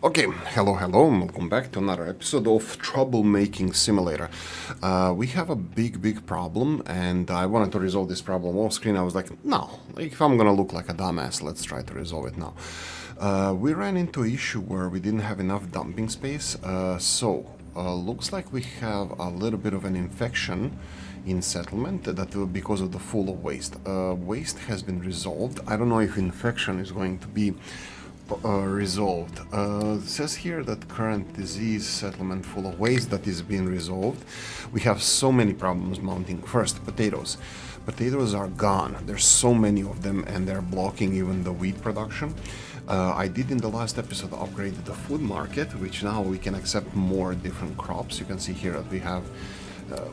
Okay, hello, and welcome back to another episode of Troublemaking Simulator. We have a big problem, and I wanted to resolve this problem off screen. I was like, no, if I'm gonna look like a dumbass, let's try to resolve it now. We ran into an issue where we didn't have enough dumping space, looks like we have a little bit of an infection in settlement that because of the full of waste. Waste has been resolved. I don't know if infection is going to be resolved. It says here that current disease settlement full of waste that is being resolved. We have so many problems mounting. First, potatoes. Potatoes are gone. There's so many of them and they're blocking even the wheat production. I did in the last episode upgrade the food market, which now we can accept more different crops. You can see here that we have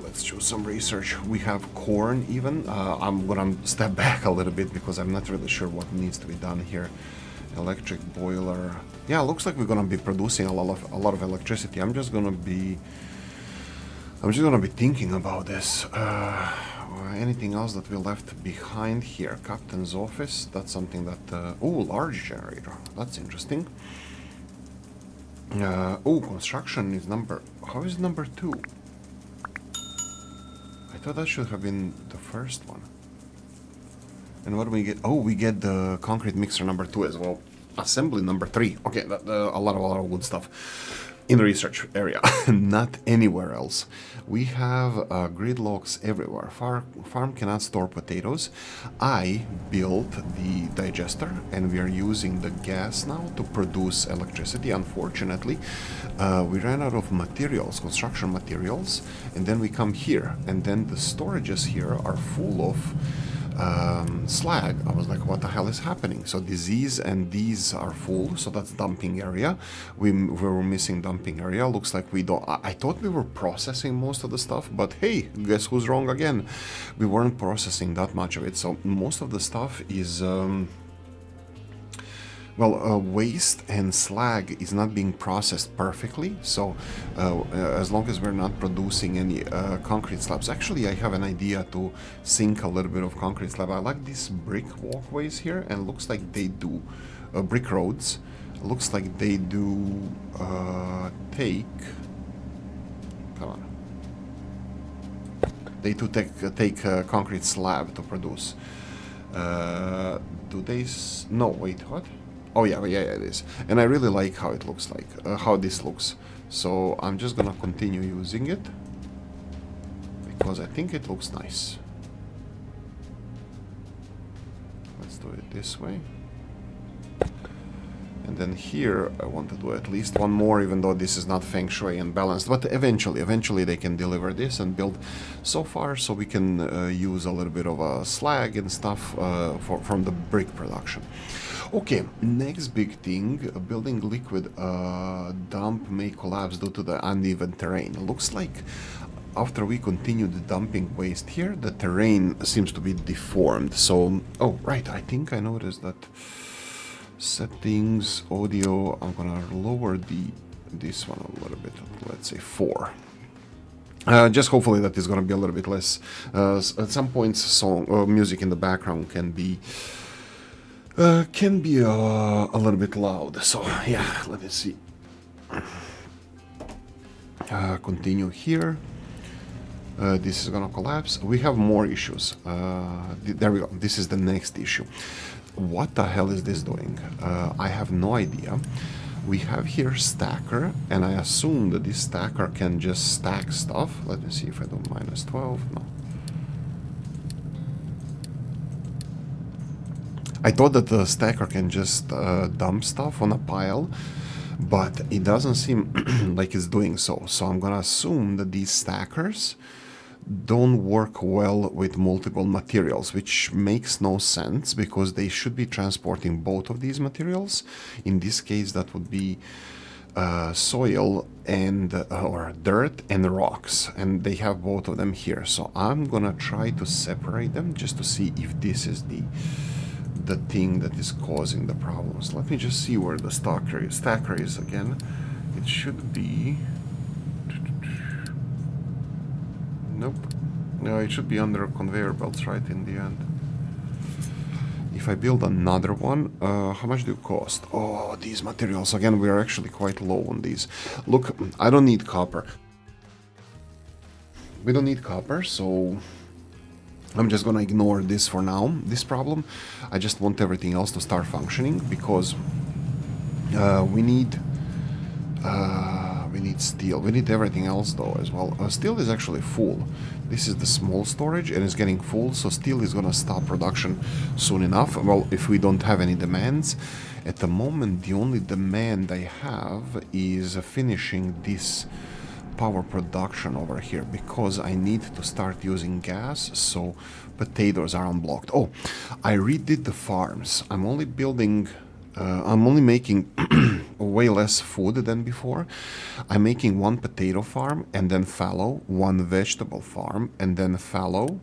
let's choose some research. We have corn even. I'm gonna step back a little bit because I'm not really sure what needs to be done here. Electric boiler. Yeah, looks like we're gonna be producing a lot of electricity. I'm just gonna be thinking about this. Anything else that we left behind here? Captain's office. That's something that. Large generator. That's interesting. Construction is number. How is number 2? I thought that should have been the first one. And what do we get? Oh, we get the concrete mixer number 2 as well. Assembly number 3. Okay, a lot of good stuff in the research area, not anywhere else. We have gridlocks everywhere. Farm cannot store potatoes. I built the digester, and we are using the gas now to produce electricity. Unfortunately, we ran out of materials, construction materials, and then we come here, and then the storages here are full of slag. I was like, what the hell is happening? So disease and these are full, so that's dumping area. We were missing dumping area. Looks like we don't. I thought we were processing most of the stuff, but hey, guess who's wrong again? We weren't processing that much of it. So most of the stuff is waste and slag is not being processed perfectly, so as long as we're not producing any concrete slabs. Actually, I have an idea to sink a little bit of concrete slab. I like these brick walkways here, and looks like they do brick roads. Looks like they do take. Come on. They do take concrete slab to produce. Do they? No, wait, what? Oh yeah, it is. And I really like how it looks like, how this looks. So I'm just gonna continue using it because I think it looks nice. Let's do it this way. And then here I want to do at least one more, even though this is not feng shui and balanced. But eventually they can deliver this and build so far, so we can use a little bit of slag and stuff from the brick production. Okay, next big thing, building liquid dump may collapse due to the uneven terrain. Looks like after we continue the dumping waste here, the terrain seems to be deformed. So, oh right, I think I noticed that. Settings, audio, I'm gonna lower this one a little bit, let's say 4. Just hopefully that is gonna be a little bit less. At some points, music in the background can be a little bit loud. So yeah, let me see. Continue here. This is gonna collapse. We have more issues. There we go. This is the next issue. What the hell is this doing? I have no idea. We have here stacker, and I assume that this stacker can just stack stuff. Let me see if I do -12. No. I thought that the stacker can just dump stuff on a pile, but it doesn't seem like it's doing so. So I'm gonna assume that these stackers don't work well with multiple materials, which makes no sense because they should be transporting both of these materials. In this case, that would be soil and or dirt and rocks, and they have both of them here. So I'm gonna try to separate them just to see if this is the thing that is causing the problems. Let me just see where the stacker is again. It should be. Nope. No, it should be under conveyor belts right in the end. If I build another one, how much do it cost? Oh, these materials, again, we are actually quite low on these. Look, I don't need copper. We don't need copper, so I'm just gonna ignore this for now, this problem. I just want everything else to start functioning, because we need steel. We need everything else though as well. Steel is actually full. This is the small storage and it's getting full, so steel is gonna stop production soon enough. Well, if we don't have any demands. At the moment, the only demand I have is finishing this power production over here, because I need to start using gas, so potatoes are unblocked. Oh, I redid the farms. I'm only building... I'm only making way less food than before. I'm making one potato farm and then fallow, one vegetable farm and then fallow.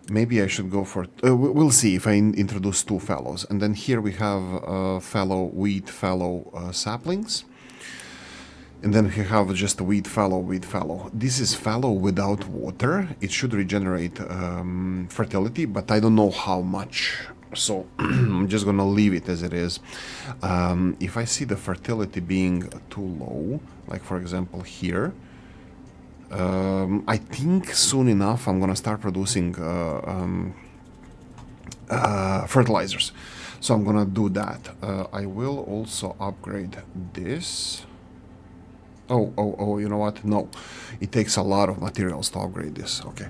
Maybe I should go for... we'll see if I introduce 2 fallows. And then here we have fallow wheat, fallow saplings. And then we have just wheat, fallow, wheat, fallow. This is fallow without water. It should regenerate fertility, but I don't know how much. So I'm just gonna leave it as it is. If I see the fertility being too low, like for example here, I think soon enough I'm gonna start producing fertilizers. So I'm gonna do that. I will also upgrade this. Oh, you know what? No, it takes a lot of materials to upgrade this. Okay.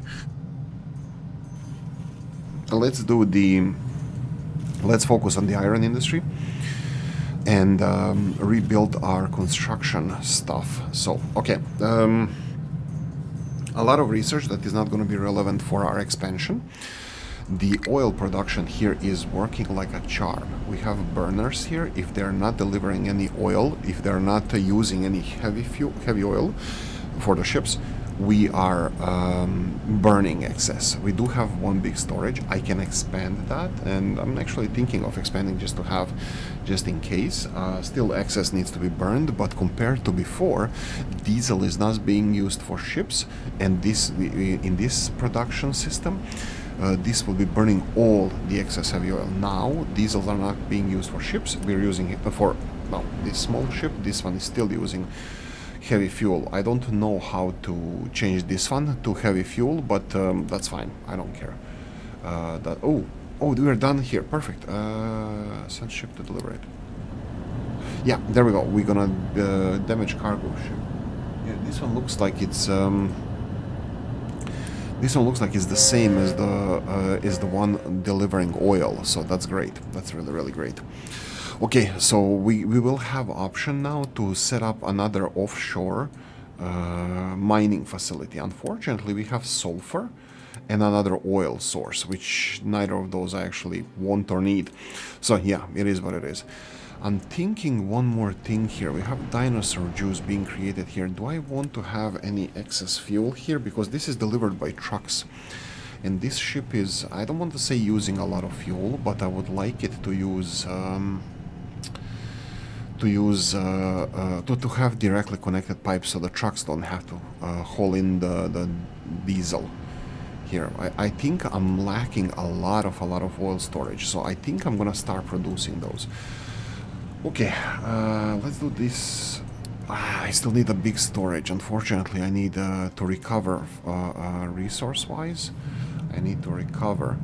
Let's do the... Let's focus on the iron industry and rebuild our construction stuff. So, okay. A lot of research that is not going to be relevant for our expansion. The oil production here is working like a charm. We have burners here. If they're not delivering any oil, if they're not using any heavy oil for the ships, we are burning excess. We do have one big storage. I can expand that, and I'm actually thinking of expanding just to have, just in case. Still excess needs to be burned, but compared to before, diesel is not being used for ships, and this in this production system, this will be burning all the excess heavy oil. Now, diesels are not being used for ships. We're using it for, well, this small ship. This one is still using heavy fuel. I don't know how to change this one to heavy fuel, but that's fine. I don't care. Oh, we are done here. Perfect. Send ship to deliver it. Yeah, there we go. We're gonna damage cargo ship. Yeah, this one looks like it's this one looks like it's the same as the one delivering oil. So that's great. That's really, really great. Okay, so we will have option now to set up another offshore mining facility. Unfortunately, we have sulfur and another oil source, which neither of those I actually want or need. So yeah, it is what it is. I'm thinking one more thing here. We have dinosaur juice being created here. Do I want to have any excess fuel here? Because this is delivered by trucks. And this ship is, I don't want to say using a lot of fuel, but I would like it to use... to have directly connected pipes so the trucks don't have to haul in the diesel here. I think I'm lacking a lot of oil storage, so I think I'm gonna start producing those. Okay, let's do this. I still need a big storage. Unfortunately, I need to recover resource-wise. I need to recover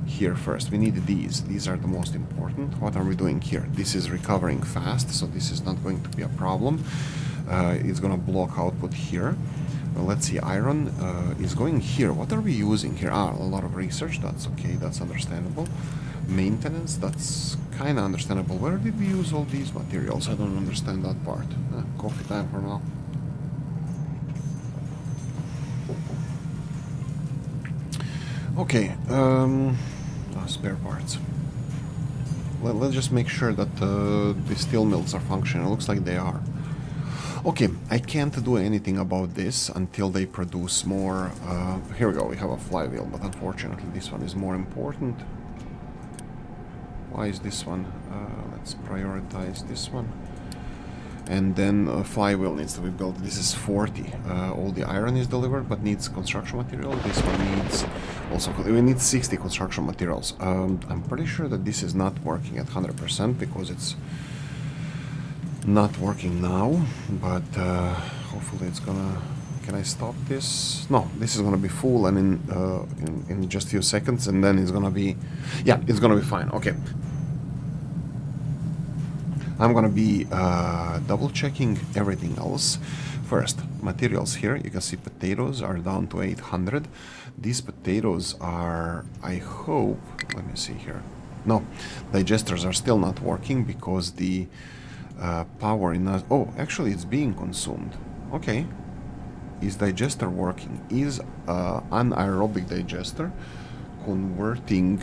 here first. We need these. These are the most important. What are we doing here? This is recovering fast, so this is not going to be a problem. It's going to block output here. Let's see, iron is going here. What are we using here? A lot of research. That's okay. That's understandable. Maintenance. That's kind of understandable. Where did we use all these materials? I don't understand that part. Coffee time for now. Okay. Spare parts. Let's just make sure that the steel mills are functioning. It looks like they are. Okay, I can't do anything about this until they produce more. Here we go, we have a flywheel, but unfortunately this one is more important. Why is this one? Let's prioritize this one. And then flywheel needs to be built. This is 40. All the iron is delivered, but needs construction material. This one needs also, we need 60 construction materials. I'm pretty sure that this is not working at 100% because it's not working now, but hopefully it's gonna... Can I stop this? No, this is gonna be full, and in just a few seconds, and then it's gonna be... Yeah, it's gonna be fine. Okay. I'm gonna be double checking everything else. First, materials here. You can see potatoes are down to 800. These potatoes are, I hope, let me see here. No, digesters are still not working because the power in us... Oh, actually it's being consumed. Okay. Is digester working? Is anaerobic digester converting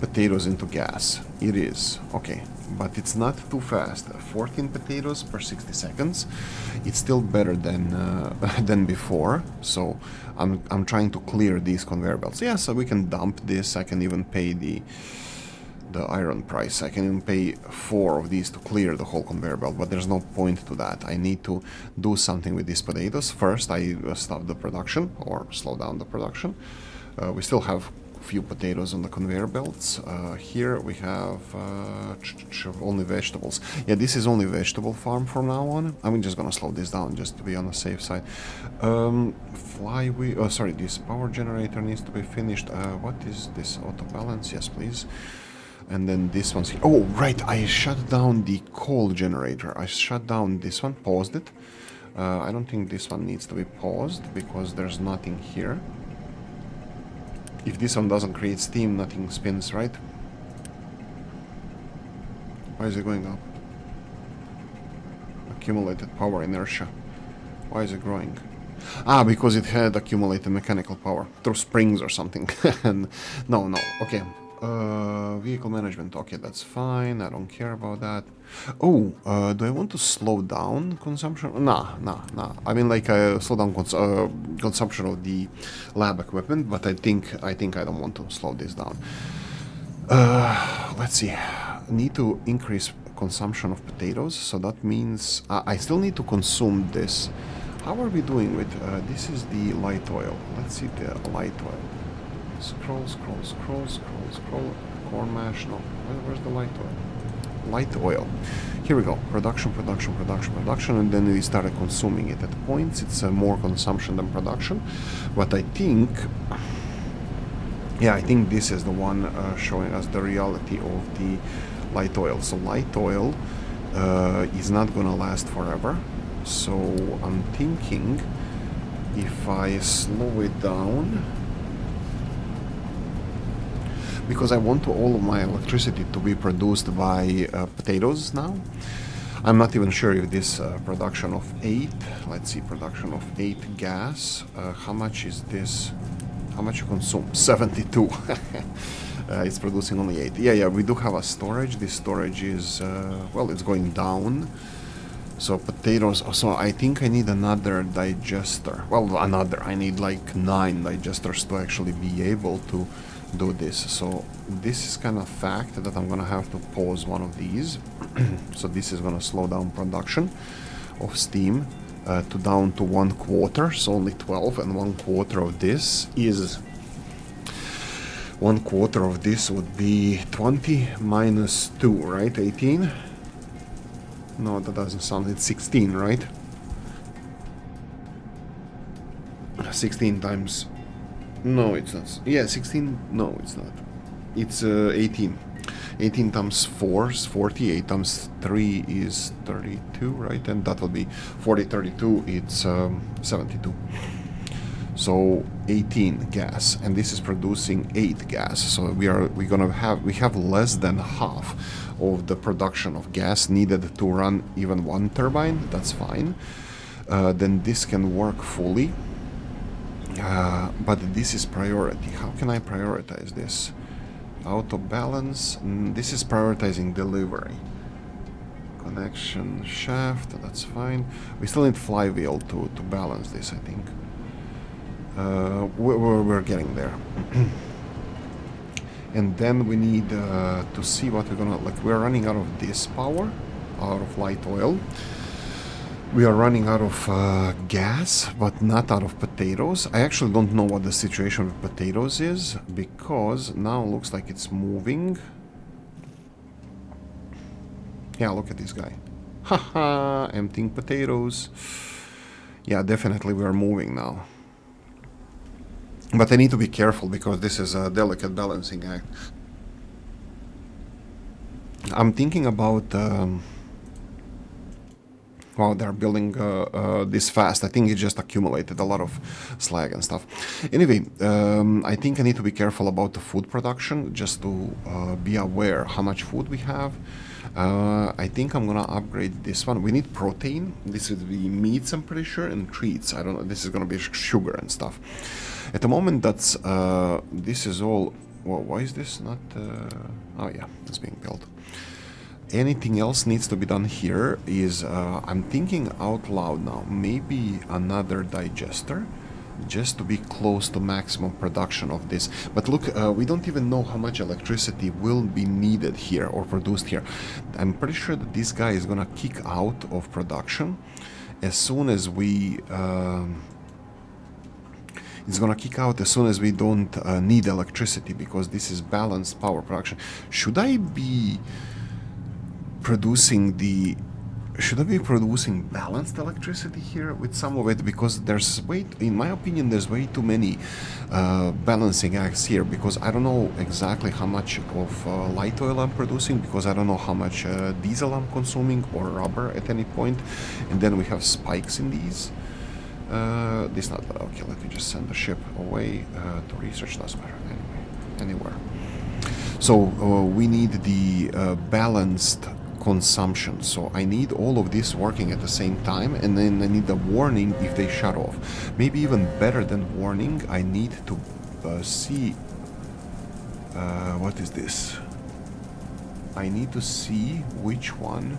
potatoes into gas? It is. Okay, but it's not too fast. 14 potatoes per 60 seconds. It's still better than than before. So I'm trying to clear these conveyor belts. Yeah, so we can dump this. I can even pay the iron price. I can even pay 4 of these to clear the whole conveyor belt, but there's no point to that. I need to do something with these potatoes. First, I stop the production or slow down the production. We still have few potatoes on the conveyor belts. Here we have only vegetables. Yeah, this is only vegetable farm from now on. I'm just gonna slow this down just to be on the safe side. Flywheel, oh sorry, this power generator needs to be finished. What is this? Auto balance? Yes, please. And then this one's here. Oh, right, I shut down the coal generator. I shut down this one, paused it. I don't think this one needs to be paused because there's nothing here. If this one doesn't create steam, nothing spins, right? Why is it going up? Accumulated power inertia. Why is it growing? Ah, because it had accumulated mechanical power through springs or something. No, okay. Vehicle management. Okay, that's fine. I don't care about that. Oh, do I want to slow down consumption? Nah. I mean, like, slow down consumption of the lab equipment, but I think I don't want to slow this down. Let's see. Need to increase consumption of potatoes, so that means I still need to consume this. How are we doing with this? Is the light oil? Let's see the light oil. Scroll. Corn mash. No. Where's the light oil? Light oil. Here we go. Production. And then we started consuming it. At points, it's more consumption than production. But I think... Yeah, I think this is the one showing us the reality of the light oil. So light oil is not going to last forever. So I'm thinking if I slow it down... Because I want all of my electricity to be produced by potatoes now. I'm not even sure if this production of 8, let's see, production of 8 gas, how much is this, how much you consume? 72. It's producing only 8. Yeah, we do have a storage. This storage is, well, it's going down. So potatoes, so I think I need another digester. Well, I need like 9 digesters to actually be able to do this. So this is kind of fact that I'm gonna have to pause one of these. So this is gonna slow down production of steam to down to 1/4, so only 12, and 1/4 of this is 1/4 of this would be 20 minus 2, right? 18. No, that doesn't sound. It's 16, right? 16 times. No, it's not. Yeah, 16. No, it's not. It's 18. 18 times 4 is 40. 8 times 3 is 32, right? And that will be 40, 32. It's 72. So 18 gas, and this is producing 8 gas. So we have less than half of the production of gas needed to run even one turbine. That's fine. Then this can work fully. But this is priority. How can I prioritize this? Auto balance. This is prioritizing delivery. Connection shaft. That's fine. We still need flywheel to balance this, I think. We're getting there. And then we need to see what we're gonna, like, we're running out of this power. out of light oil. We are running out of gas, but not out of potatoes. I actually don't know what the situation with potatoes is, because now it looks like it's moving. Yeah, look at this guy. Haha, emptying potatoes. Yeah, definitely we are moving now. But I need to be careful because this is a delicate balancing act. I'm thinking about... Wow, they're building this fast. I think it just accumulated a lot of slag and stuff. Anyway, I think I need to be careful about the food production, just to be aware how much food we have. I think I'm gonna upgrade this one. We need protein. This would be meats, I'm pretty sure, and treats. I don't know. This is gonna be sugar and stuff. At the moment, that's this is all. Well, why is this not? Oh yeah, it's being built. Anything else needs to be done here is, I'm thinking out loud now, maybe another digester, just to be close to maximum production of this. But look, we don't even know how much electricity will be needed here or produced here. I'm pretty sure that this guy is gonna kick out of production as soon as we... it's gonna kick out as soon as we don't need electricity, because this is balanced power production. Should I be producing balanced electricity here with some of it? Because there's in my opinion, there's way too many balancing acts here, because I don't know exactly how much of light oil I'm producing, because I don't know how much diesel I'm consuming or rubber at any point, and then we have spikes in these. This not okay. Let me just send the ship away to research. Doesn't matter anywhere. So we need the balanced consumption. So I need all of this working at the same time, and then I need a warning if they shut off. Maybe even better than warning, I need to see what is this? I need to see which one.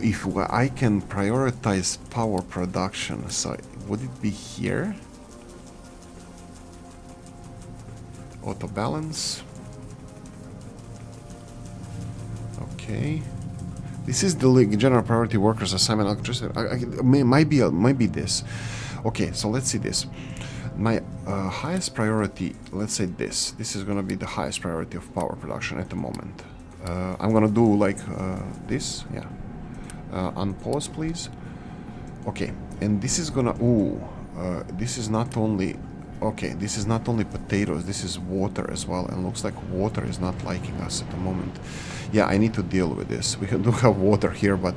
If I can prioritize power production, so would it be here? Auto balance. Okay. This is the general priority workers assignment electricity. Might be this. Okay, so let's see this. My highest priority, let's say this. This is gonna be the highest priority of power production at the moment. I'm gonna do like this, yeah. Unpause, please. Okay, and this is gonna. This is not only. Okay, this is not only potatoes. This is water as well, and looks like water is not liking us at the moment. Yeah, I need to deal with this. We do have water here, but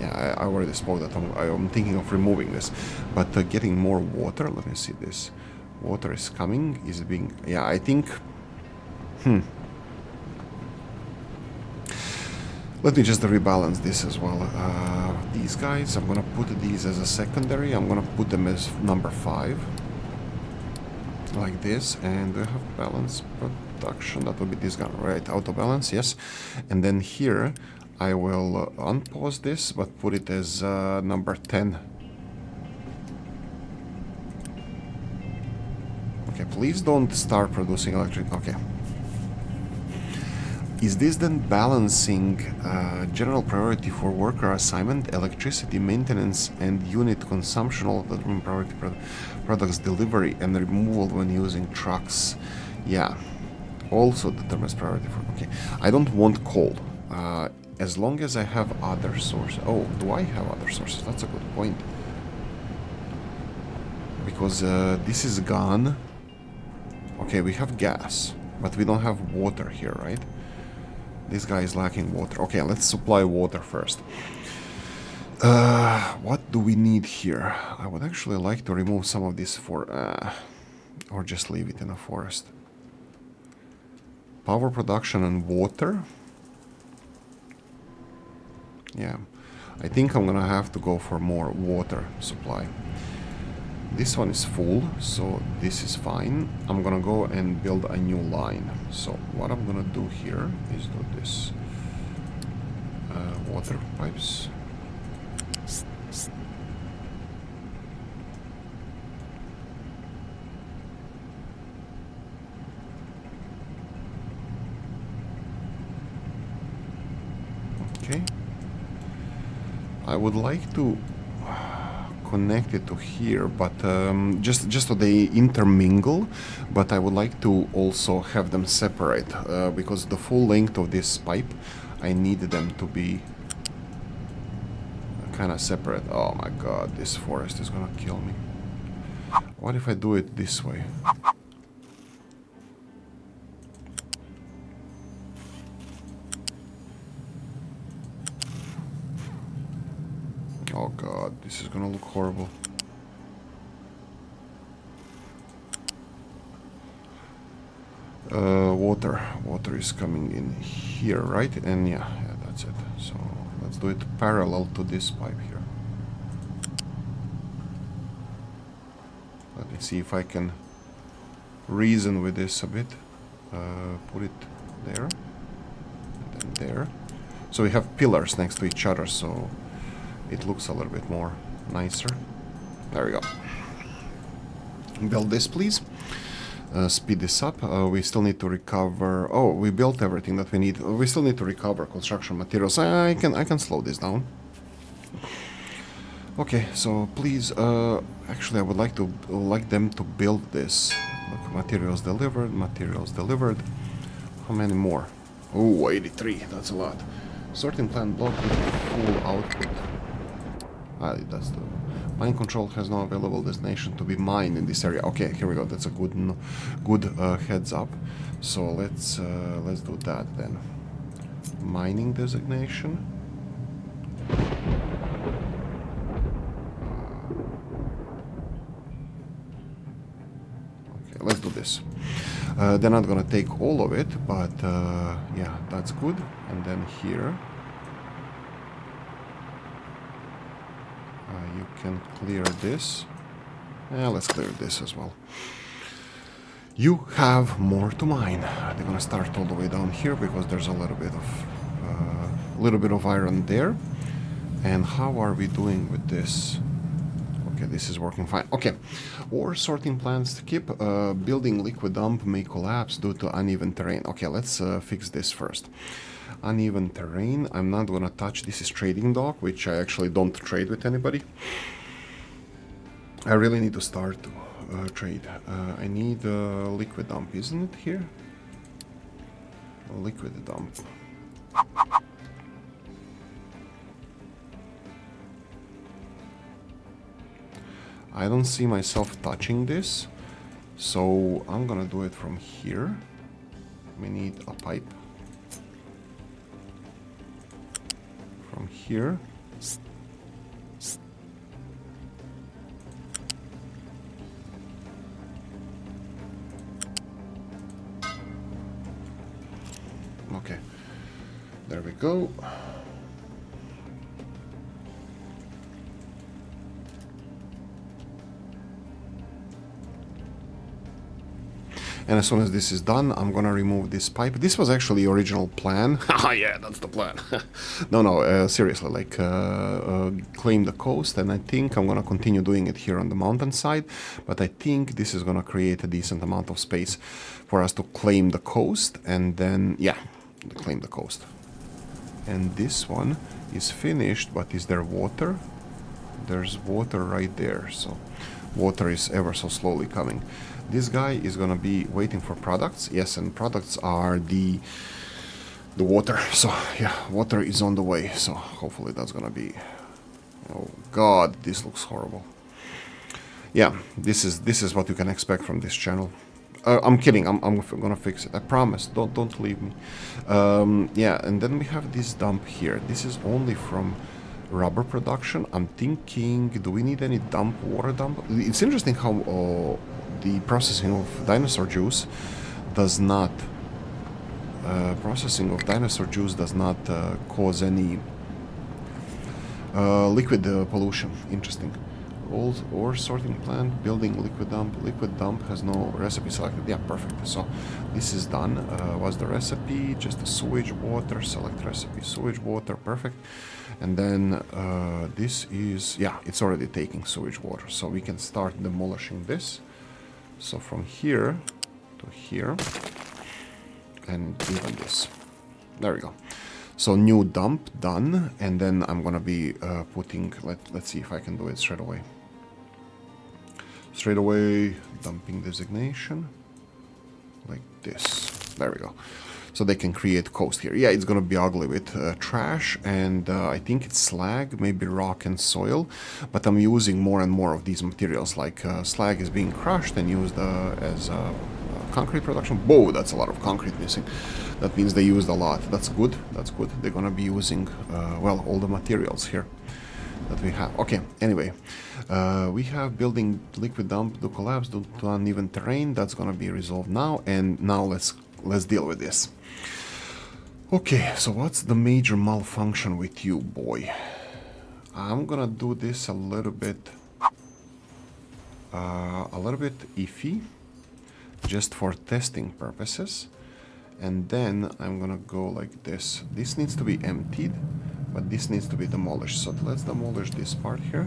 yeah, I already spoke that. I'm thinking of removing this, but getting more water. Let me see this. Water is coming. Is being. Yeah, I think. Let me just rebalance this as well. These guys, I'm gonna put these as a secondary. I'm gonna put them as number 5. Like this, and we have balance production. That will be this guy, right? Auto balance, yes. And then here, I will unpause this, but put it as number 10. Okay, please don't start producing electric. Okay. Is this then balancing general priority for worker assignment, electricity maintenance, and unit consumption, all of the priority products delivery and removal when using trucks? Yeah, also determines priority for. Okay, I don't want coal. As long as I have other sources. Oh, do I have other sources? That's a good point. Because this is gone. Okay, we have gas, but we don't have water here, right? This guy is lacking water. Okay, let's supply water first. What do we need here? I would actually like to remove some of this or just leave it in a forest. Power production and water. Yeah, I think I'm gonna have to go for more water supply. This one is full, so this is fine. I'm gonna go and build a new line. So what I'm gonna do here is do this. Water pipes. Okay. I would like to connect it to here, but just so they intermingle, but I would like to also have them separate, because the full length of this pipe, I need them to be kind of separate. Oh my god, this forest is gonna kill me. What if I do it this way? Oh god, this is gonna look horrible. Water is coming in here, right? And yeah, that's it. So let's do it parallel to this pipe here. Let me see if I can reason with this a bit. Put it there, and then there. So we have pillars next to each other, so it looks a little bit more nicer. There we go. Build this, please. Speed this up. We still need to recover. Oh, we built everything that we need. We still need to recover construction materials. I can slow this down. Okay, so please. Actually, I would like them to build this. Look, materials delivered. Materials delivered. How many more? Oh, 83. That's a lot. Sorting plant block with full output. That's the mine control has no available destination to be mined in this area. Okay, here we go. That's a good heads up. So let's do that then. Mining designation. Okay, let's do this. They're not gonna take all of it, but yeah, that's good. And then here. You can clear this. Let's clear this as well. You have more to mine. They're gonna start all the way down here because there's a little bit of iron there. And how are we doing with this? Okay, this is working fine. Okay, ore sorting plants to keep. Building liquid dump may collapse due to uneven terrain. Okay, let's fix this first. Uneven terrain. I'm not gonna touch. This is trading dock, which I actually don't trade with anybody. I really need to start to trade. I need liquid dump, isn't it here? Liquid dump. I don't see myself touching this, so I'm gonna do it from here. We need a pipe. From here. Okay, there we go. And as soon as this is done, I'm gonna remove this pipe. This was actually the original plan. Ah, yeah, that's the plan. No, seriously, like, claim the coast, and I think I'm gonna continue doing it here on the mountainside, but I think this is gonna create a decent amount of space for us to claim the coast, and then, yeah, claim the coast. And this one is finished, but is there water? There's water right there, so water is ever so slowly coming. This guy is gonna be waiting for products. Yes, and products are the water. So yeah, water is on the way. So hopefully that's gonna be. Oh God, this looks horrible. Yeah, this is what you can expect from this channel. I'm kidding. I'm gonna fix it. I promise. Don't leave me. Yeah, and then we have this dump here. This is only from rubber production. I'm thinking, do we need any water dump? It's interesting how the processing of dinosaur juice does not cause any liquid pollution. Interesting. Ore sorting plant, building liquid dump. Liquid dump has no recipe selected. Yeah, perfect. So this is done. What's the recipe? Just a sewage water. Select recipe. Sewage water. Perfect. And then this is, yeah, it's already taking sewage water. So we can start demolishing this. So from here to here, and even this. There we go. So new dump done, and then I'm gonna be putting, let's see if I can do it straight away. Straight away, dumping designation, like this. There we go. So they can create coast here. Yeah, it's gonna be ugly with trash, and I think it's slag, maybe rock and soil, but I'm using more and more of these materials, like slag is being crushed and used as concrete production. Whoa, that's a lot of concrete missing. That means they used a lot. That's good, that's good. They're gonna be using, well, all the materials here that we have. Okay, anyway, we have building liquid dump to collapse due to uneven terrain. That's gonna be resolved now, and now let's deal with this. Okay, so what's the major malfunction with you, boy? I'm gonna do this a little bit iffy, just for testing purposes, and then I'm gonna go like this. This needs to be emptied, but this needs to be demolished. So let's demolish this part here.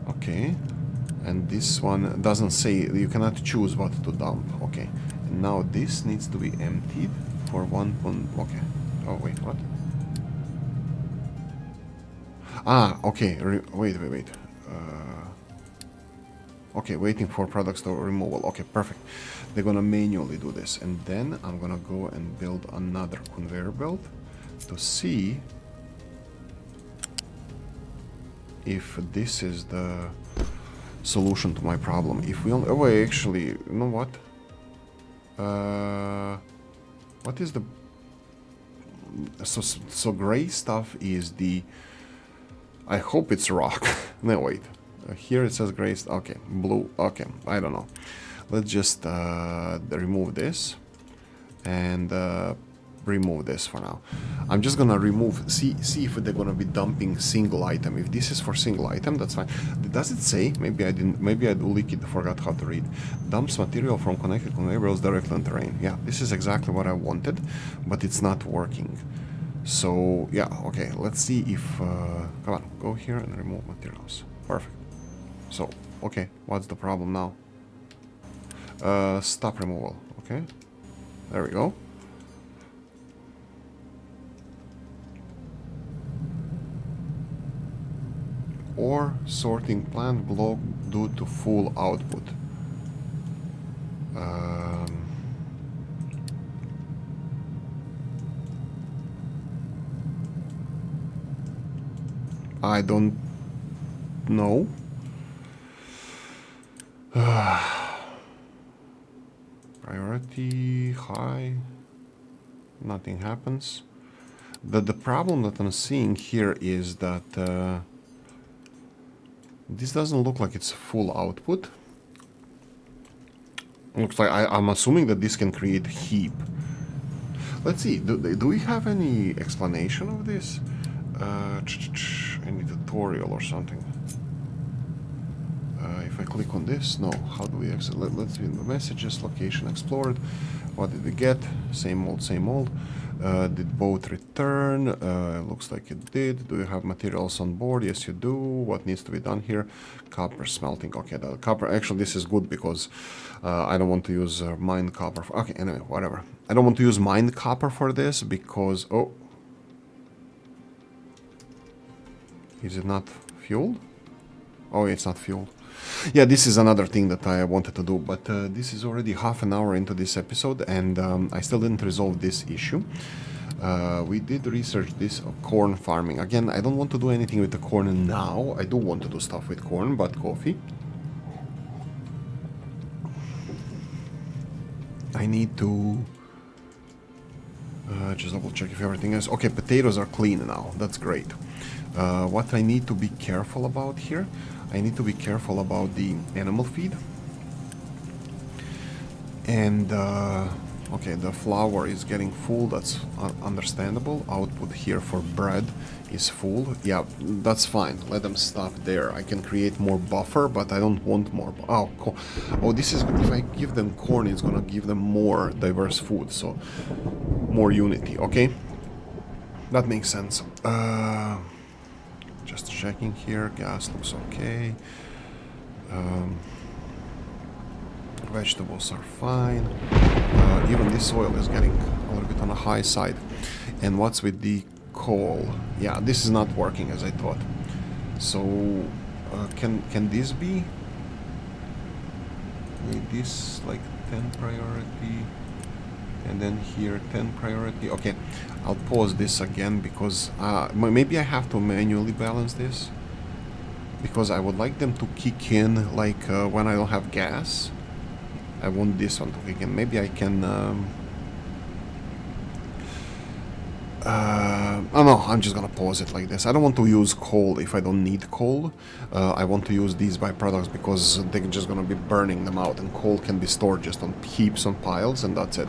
Okay, and this one doesn't say, you cannot choose what to dump. Okay, and now this needs to be emptied for 1 point. Okay, oh wait, what? Ah, okay, wait. Okay, waiting for products to removal. Okay, perfect. They're gonna manually do this, and then I'm gonna go and build another conveyor belt to see if this is the solution to my problem. If we only... Oh, wait, actually, you know what? What is the... So gray stuff is the... I hope it's rock. No, wait. Here it says gray. Okay, blue. Okay, I don't know. Let's just remove this and remove this for now. I'm just gonna remove. See if they're gonna be dumping single item. If this is for single item, that's fine. Does it say? Maybe I didn't. Maybe I Oolykee forgot how to read. Dumps material from connected conveyor belts directly on terrain. Yeah, this is exactly what I wanted, but it's not working. So yeah, okay. Let's see if. Come on, go here and remove materials. Perfect. So, okay, what's the problem now? Stop removal, okay. There we go. Or sorting plant block due to full output. I don't know. Priority high, nothing happens. The problem that I'm seeing here is that this doesn't look like it's full output. Looks like I'm assuming that this can create heap. Let's see, do we have any explanation of this? Any tutorial or something? If I click on this, no. How do we exit? Let's read the messages. Location explored. What did we get? Same old, same old. Did boat return? Looks like it did. Do you have materials on board? Yes, you do. What needs to be done here? Copper smelting. Okay, the copper. Actually, this is good because I don't want to use mined copper. Okay, anyway, whatever. I don't want to use mined copper for this because... Oh. Is it not fueled? Oh, it's not fueled. Yeah, this is another thing that I wanted to do, but this is already half an hour into this episode, and I still didn't resolve this issue. We did research this corn farming. Again, I don't want to do anything with the corn now. I do want to do stuff with corn, but coffee. I need to just double check if everything is... Okay, potatoes are clean now. That's great. What I need to be careful about here... I need to be careful about the animal feed. And, okay, the flour is getting full, that's understandable. Output here for bread is full. Yeah, that's fine. Let them stop there. I can create more buffer, but I don't want more. Oh, this is... If I give them corn, it's gonna give them more diverse food, so more unity, okay? That makes sense. Just checking here, gas looks okay. Vegetables are fine. Even this soil is getting a little bit on the high side. And what's with the coal? Yeah, this is not working as I thought. So can this be? Wait, this like 10 priority, and then here 10 priority. Okay, I'll pause this again because maybe I have to manually balance this, because I would like them to kick in like when I don't have gas. I want this one to kick in. Maybe I can oh no, I'm just gonna pause it like this. I don't want to use coal if I don't need coal. I want to use these byproducts because they're just gonna be burning them out, and coal can be stored just on heaps on piles, and that's it.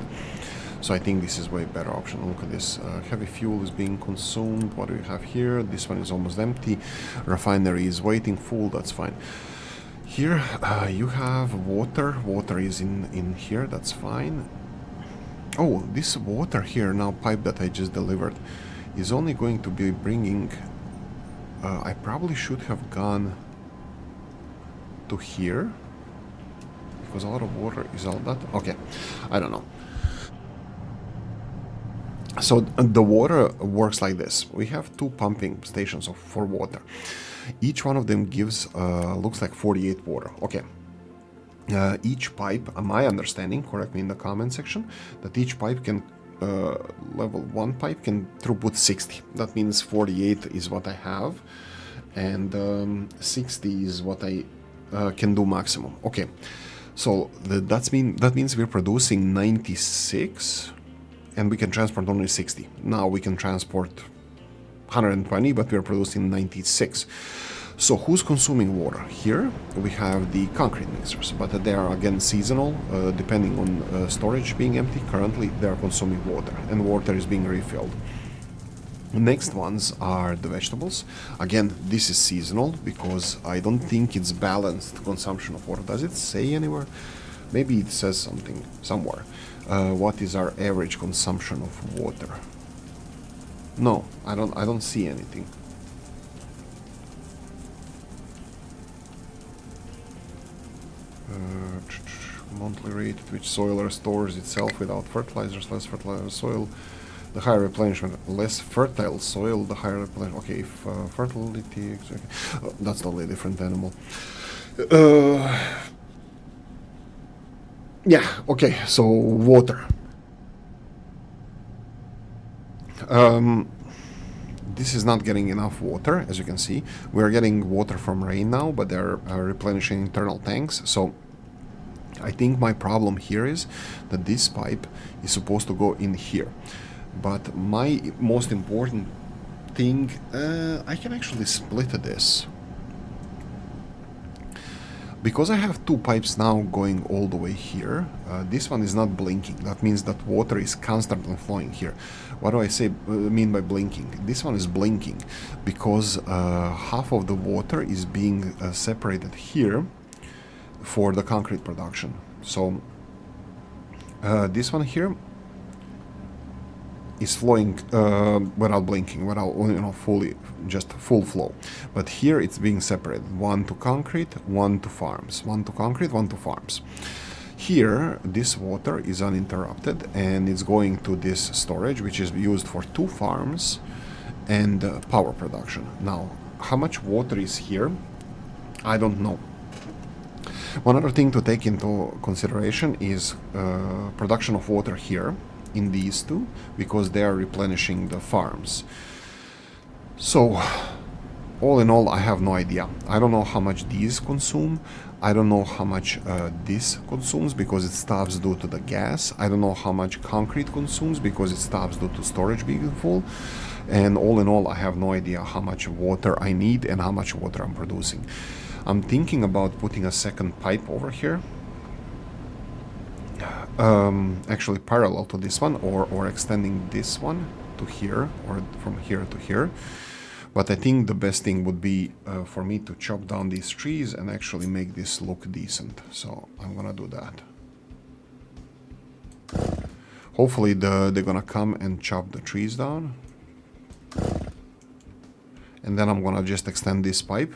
So I think this is way better option. Look at this. Heavy fuel is being consumed. What do we have here? This one is almost empty. Refinery is waiting full. That's fine. Here you have water. Water is in here. That's fine. Oh, this water here now, pipe that I just delivered, is only going to be bringing... I probably should have gone to here, because a lot of water is all that. Okay, I don't know. So the water works like this. We have two pumping stations for water. Each one of them gives, looks like 48 water. Okay. Each pipe, my understanding, correct me in the comment section, that each pipe can, level 1 pipe can throughput 60. That means 48 is what I have, and 60 is what I can do maximum. Okay, so that means we're producing 96, and we can transport only 60. Now we can transport 120, but we're producing 96. So who's consuming water? Here we have the concrete mixers, but they are again seasonal, depending on storage being empty. Currently they are consuming water, and water is being refilled. The next ones are the vegetables. Again, this is seasonal because I don't think it's balanced consumption of water. Does it say anywhere? Maybe it says something somewhere. What is our average consumption of water? No, I don't see anything. Monthly rate at which soil restores itself without fertilizers. Less fertilizer soil, the higher replenishment. Less fertile soil, the higher replenishment. Okay, if fertility, exactly. Oh, that's totally a different animal. Yeah, okay, so water. This is not getting enough water, as you can see. We're getting water from rain now, but they're replenishing internal tanks. So I think my problem here is that this pipe is supposed to go in here. But my most important thing, I can actually split this. Because I have two pipes now going all the way here, this one is not blinking. That means that water is constantly flowing here. What do I mean by blinking? This one is blinking because half of the water is being separated here for the concrete production. So this one here is flowing without blinking, without, just full flow. But here it's being separated, one to concrete, one to farms, one to concrete, one to farms. Here this water is uninterrupted and it's going to this storage, which is used for two farms and power production. Now, how much water is here? I don't know. One other thing to take into consideration is production of water here in these two, because they are replenishing the farms. So all in all, I have no idea. I don't know how much these consume. I don't know how much this consumes because it stops due to the gas. I don't know how much concrete consumes because it stops due to storage being full. And all in all, I have no idea how much water I need and how much water I'm producing. I'm thinking about putting a second pipe over here. Actually parallel to this one, or extending this one to here, or from here to here. But I think the best thing would be for me to chop down these trees and actually make this look decent. So I'm gonna do that. Hopefully they're gonna come and chop the trees down. And then I'm gonna just extend this pipe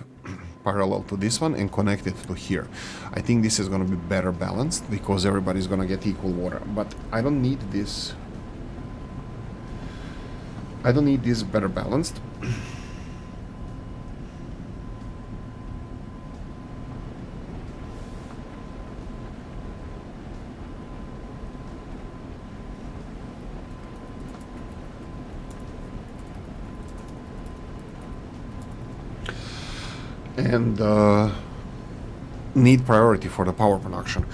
parallel to this one and connect it to here. I think this is going to be better balanced because everybody's going to get equal water. But I don't need this. I don't need this better balanced. And need priority for the power production.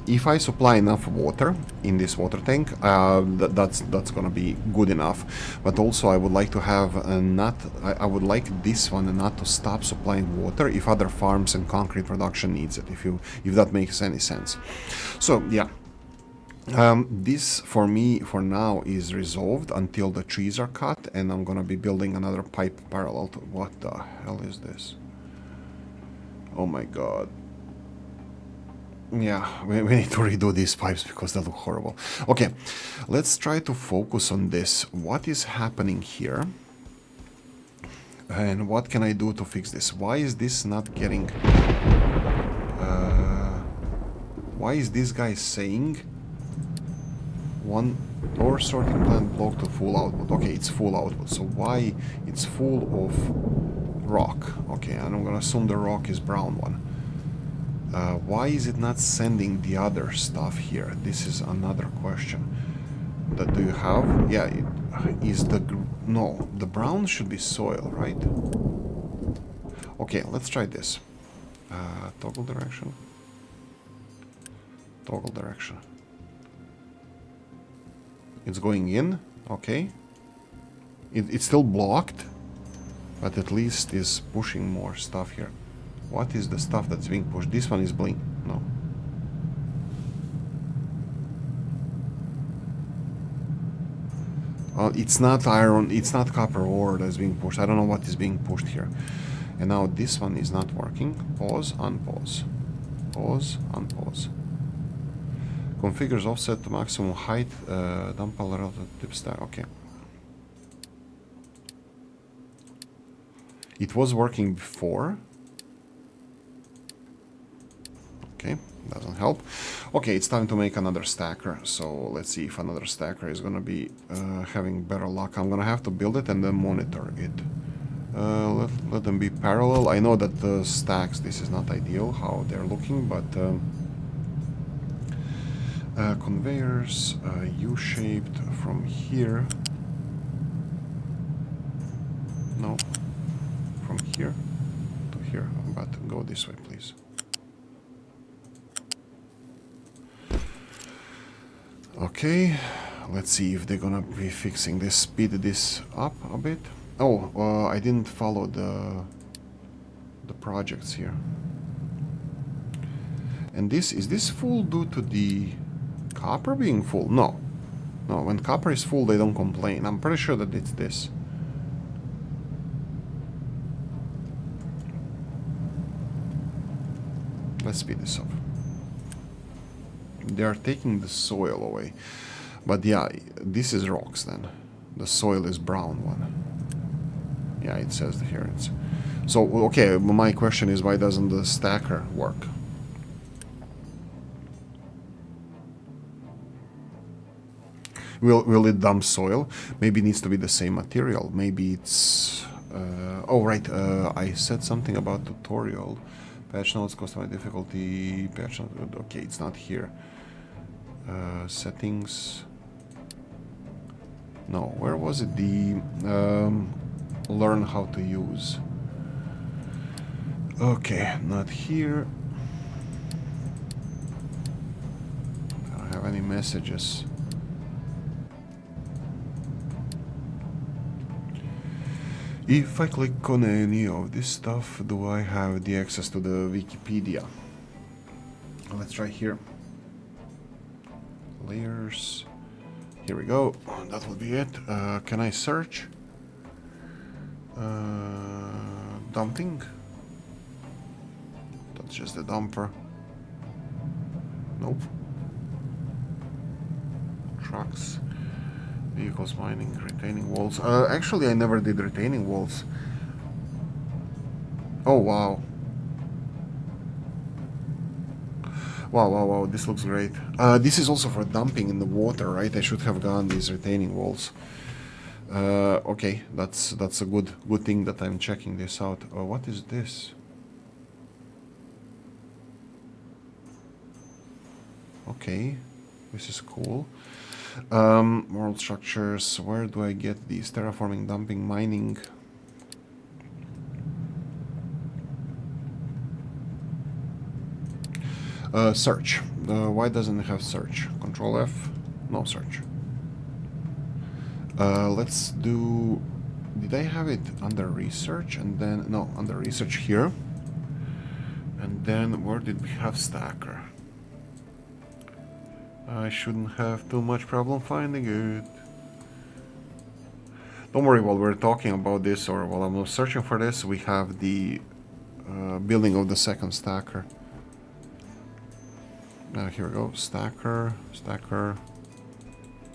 If I supply enough water in this water tank, that's gonna be good enough. But also I would like to have I would like this one not to stop supplying water if other farms and concrete production needs it. If that makes any sense. So yeah. This for me for now is resolved until the trees are cut, and I'm gonna be building another pipe parallel to... What the hell is this? Oh my god. Yeah, we need to redo these pipes because they look horrible. Okay, let's try to focus on this. What is happening here? And what can I do to fix this? Why is this not getting... why is this guy saying... One ore sorting plant block to full output. Okay, it's full output. So why it's full of rock? Okay, and I'm gonna assume the rock is brown one. Why is it not sending the other stuff here? This is another question. That do you have? Yeah, is the... No, the brown should be soil, right? Okay, let's try this. Toggle direction. Toggle direction. It's going in, okay. It's still blocked, but at least is pushing more stuff here. What is the stuff that's being pushed? This one is blink. No. It's not iron, it's not copper ore that's being pushed. I don't know what is being pushed here. And now this one is not working. Pause, unpause. Pause, unpause. Configures offset to maximum height, dump all relative tip stack. Okay. It was working before. Okay, doesn't help. Okay, it's time to make another stacker. So let's see if another stacker is gonna be having better luck. I'm gonna have to build it and then monitor it. Let them be parallel. I know that the stacks, this is not ideal how they're looking, but conveyors, U-shaped from here. No, from here to here. But go this way, please. Okay, let's see if they're gonna be fixing this. Speed this up a bit. Oh, I didn't follow the projects here. And this is this full due to the copper being full? No. No, when copper is full, they don't complain. I'm pretty sure that it's this. Let's speed this up. They are taking the soil away. But yeah, this is rocks then. The soil is brown one. Yeah, it says here. It's so, okay, my question is, why doesn't the stacker work? Will it dump soil? Maybe it needs to be the same material. Maybe it's... oh, right. I said something about tutorial. Patch notes, customer difficulty, patch notes. Okay, it's not here. Settings. No, where was it? The learn how to use. Okay, not here. I don't have any messages. If I click on any of this stuff, do I have the access to the Wikipedia? Let's try here. Layers. Here we go. That will be it. Can I search? Dumping. That's just a dumper. Nope. Trucks. Vehicles, mining, retaining walls. Actually, I never did retaining walls. Oh, wow. Wow, wow, wow, this looks great. This is also for dumping in the water, right? I should have gone these retaining walls. Okay, that's a good thing that I'm checking this out. What is this? Okay, this is cool. World structures, where do I get these? Terraforming, dumping, mining. Search. Why doesn't it have search? Control F. No search. Let's do... Did I have it under research and then... No, under research here. And then where did we have stacker? I shouldn't have too much problem finding it. Don't worry, while we're talking about this or while I'm searching for this, we have the building of the second stacker. Here we go, stacker.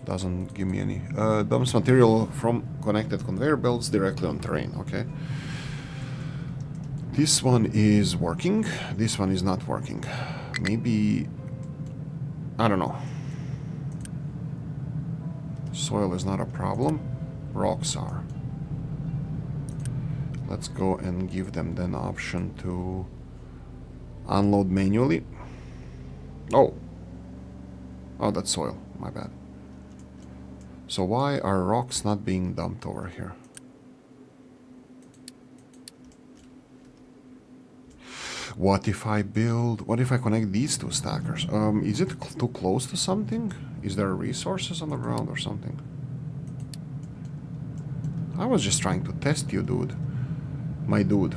Doesn't give me any. Dumps material from connected conveyor belts directly on terrain, okay. This one is working, this one is not working. Maybe, I don't know. Soil is not a problem, rocks are. Let's go and give them then option to unload manually. Oh, that's soil, my bad. So why are rocks not being dumped over here? What if I connect these two stackers? Is it too close to something? Is there resources on the ground or something? I was just trying to test you, dude. My dude.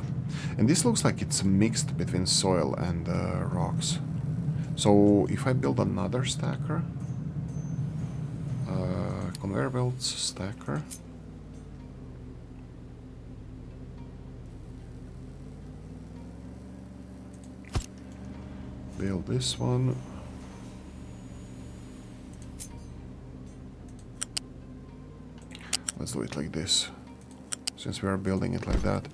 And this looks like it's mixed between soil and rocks. So if I build another stacker, conveyor belts, stacker. Build this one. Let's do it like this, since we are building it like that.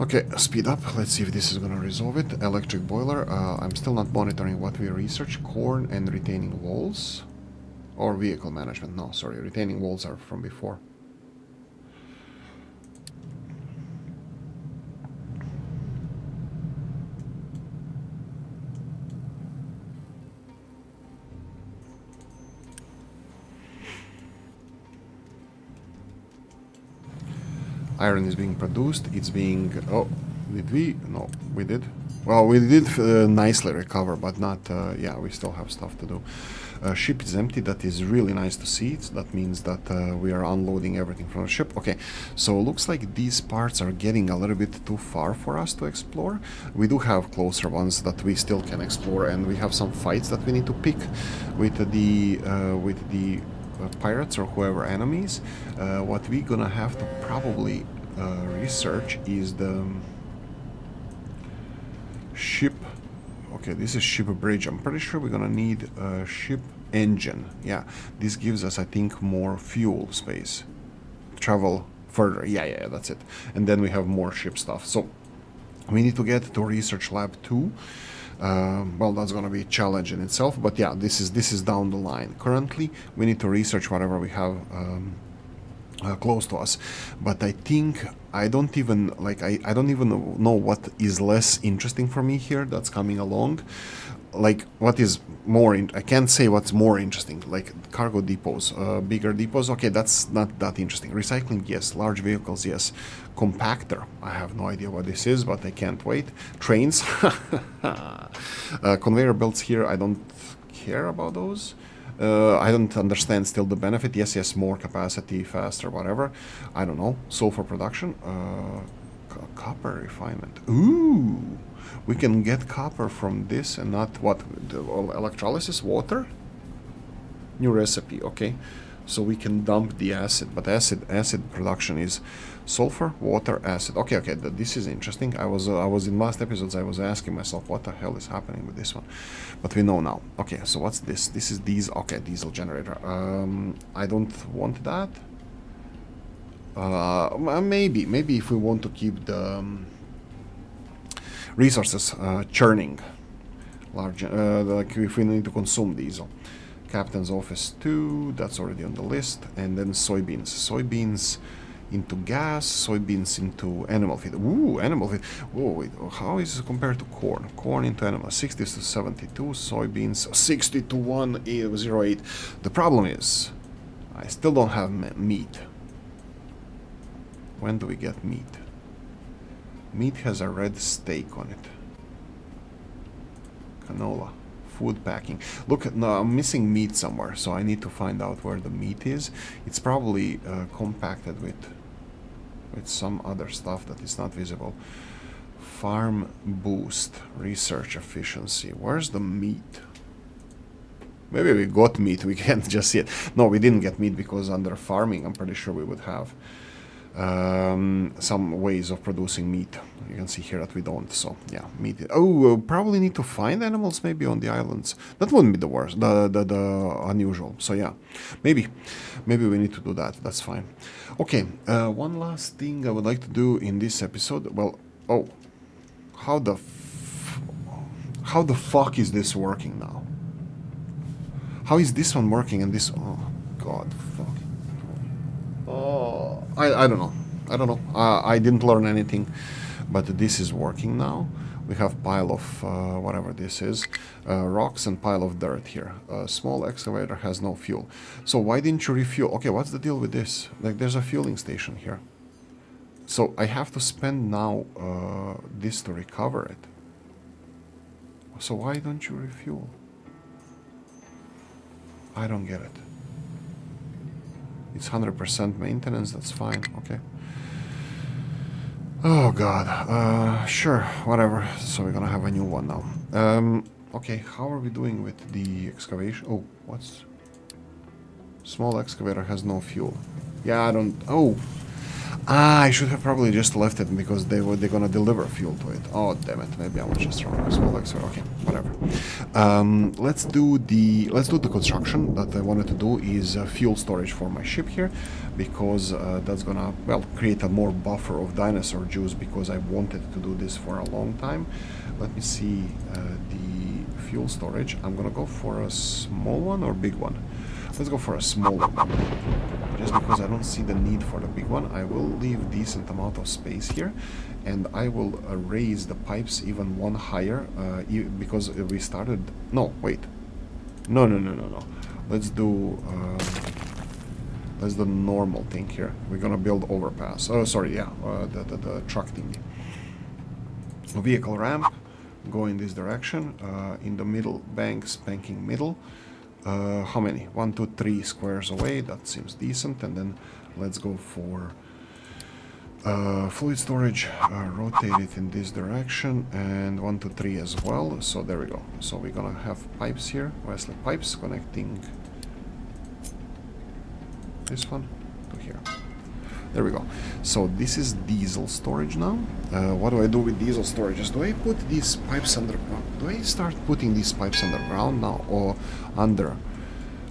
Okay, speed up. Let's see if this is gonna resolve it. Electric boiler. I'm still not monitoring what we research. Corn and retaining walls. Or vehicle management. No, sorry. Retaining walls are from before. Iron is being produced. It's being... Oh, did we? No, we did. Well, we did nicely recover, but not... yeah, we still have stuff to do. Ship is empty. That is really nice to see. That means that we are unloading everything from the ship. Okay, so looks like these parts are getting a little bit too far for us to explore. We do have closer ones that we still can explore, and we have some fights that we need to pick with the pirates or whoever enemies. What we're gonna have to probably research is the ship. Okay, this is ship bridge. I'm pretty sure we're gonna need a ship engine. Yeah, this gives us, I think, more fuel space. Travel further. Yeah, that's it. And then we have more ship stuff. So we need to get to research lab 2. Well, that's gonna be a challenge in itself, but yeah, this is down the line. Currently, we need to research whatever we have close to us. But I think I don't even know what is less interesting for me here that's coming along. Like, what is more I can't say what's more interesting. Like cargo depots, bigger depots. Okay, that's not that interesting. Recycling, yes. Large vehicles, yes. Compactor, I have no idea what this is, but I can't wait. Trains. Conveyor belts here, I don't care about those. I don't understand still the benefit. Yes, more capacity, faster, whatever. I don't know. Sulfur production. Copper refinement. Ooh, we can get copper from this and not what? Electrolysis, water? New recipe, okay. So we can dump the acid, but acid production is sulfur, water, acid. Okay, this is interesting. I was in last episodes, I was asking myself what the hell is happening with this one, but we know now. Okay, so what's this? This is diesel. Okay, diesel generator. I don't want that. Maybe if we want to keep the Resources, churning. Large, like if we need to consume diesel. Captain's office 2, that's already on the list. And then soybeans. Soybeans into gas, soybeans into animal feed. Ooh, animal feed. Whoa, wait, how is it compared to corn? Corn into animal, 60 to 72, soybeans 60 to 108. The problem is, I still don't have meat. When do we get meat? Meat has a red stake on it. Canola. Food packing. Look, no, I'm missing meat somewhere, so I need to find out where the meat is. It's probably compacted with some other stuff that is not visible. Farm boost. Research efficiency. Where's the meat? Maybe we got meat, we can't just see it. No, we didn't get meat because under farming, I'm pretty sure we would have some ways of producing meat. You can see here that we don't, so yeah, meat. Oh, we'll probably need to find animals maybe on the islands. That wouldn't be the worst, the unusual. So yeah, maybe we need to do that. That's fine. Okay, one last thing I would like to do in this episode. Well, oh, how the fuck is this working now? How is this one working and this? Oh God, fuck. Oh, I don't know. I don't know. I didn't learn anything, but this is working now. We have pile of whatever this is, rocks and pile of dirt here. A small excavator has no fuel. So why didn't you refuel? Okay, what's the deal with this? Like, there's a fueling station here. So I have to spend now this to recover it. So why don't you refuel? I don't get it. It's 100% maintenance, that's fine, okay. Oh god, sure, whatever. So we're gonna have a new one now. Okay, how are we doing with the excavation? Oh, what's... Small excavator has no fuel. Yeah, I don't... Oh! I should have probably just left it because they're gonna deliver fuel to it. Oh, damn it, maybe I was just wrong. Small excavator, okay, whatever. Let's do the construction that I wanted to do is fuel storage for my ship here, because that's gonna, well, create a more buffer of dinosaur juice, because I wanted to do this for a long time. Let me see the fuel storage. I'm gonna go for a small one or big one. Let's go for a small one. Just because I don't see the need for the big one, I will leave decent amount of space here, and I will raise the pipes even one higher, because we started... No, wait. No. Let's do normal thing here. We're gonna build overpass. Oh, sorry, yeah, the truck thingy. A vehicle ramp, go in this direction, in the middle, banking middle. How many? 1, 2, 3 squares away. That seems decent. And then let's go for fluid storage. Rotate it in this direction, and 1, 2, 3 as well. So there we go. So we're gonna have pipes here. Wesley pipes connecting this one to here. There we go. So this is diesel storage now. What do I do with diesel storages? Do I put these pipes underground? Do I start putting these pipes underground now, or under?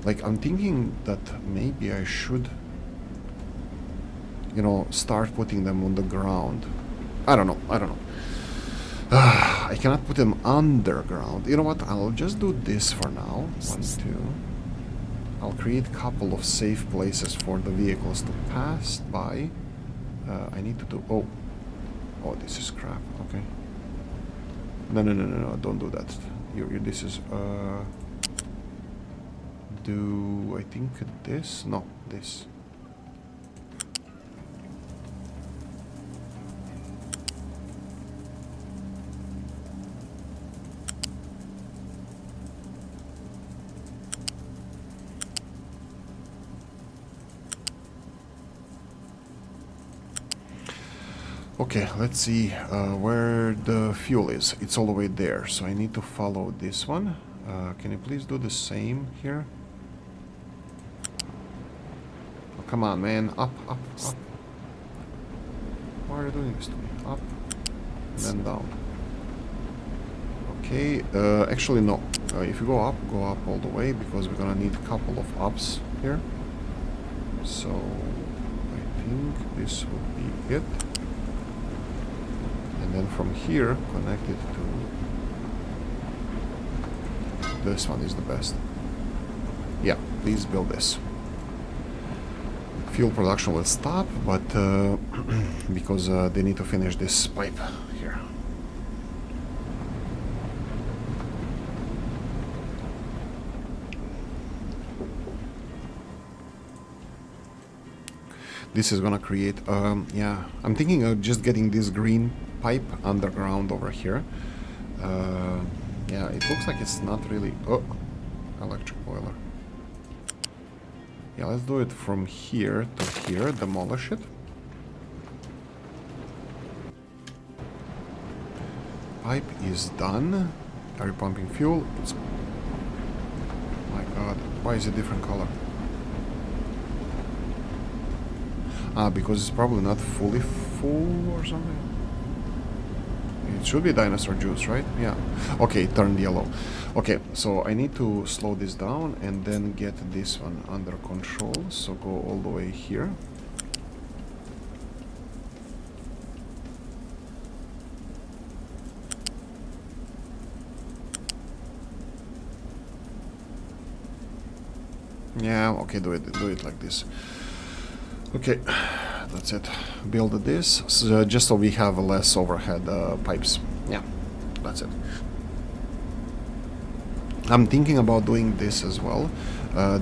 Like, I'm thinking that maybe I should, you know, start putting them on the ground. I don't know. I cannot put them underground. You know what? I'll just do this for now. 1, 2. I'll create a couple of safe places for the vehicles to pass by. I need to do... Oh, this is crap. Okay. No, don't do that. This is... Do... I think this? No, this. Okay, let's see where the fuel is. It's all the way there, so I need to follow this one. Can you please do the same here? Oh, come on, man. Up. Why are you doing this to me? Up, and then down. Okay, actually no. If you go up all the way, because we're gonna need a couple of ups here. So, I think this would be it. and then from here connect it to this one is the best. Yeah, please build this. Fuel production will stop, but because they need to finish this pipe here. This is gonna create, yeah, I'm thinking of just getting this green pipe underground over here. Yeah, it looks like it's not really, oh, electric boiler. Yeah, let's do it from here to here, demolish it. Pipe is done. Are you pumping fuel? It's... My god, why is it different color? Ah, because it's probably not fully full or something. It should be dinosaur juice, right? Yeah. Okay, it turned yellow. Okay, so I need to slow this down and then get this one under control. So go all the way here. Yeah, okay, do it like this. Okay, that's it. Build this, so just so we have less overhead pipes. Yeah, that's it. I'm thinking about doing this as well.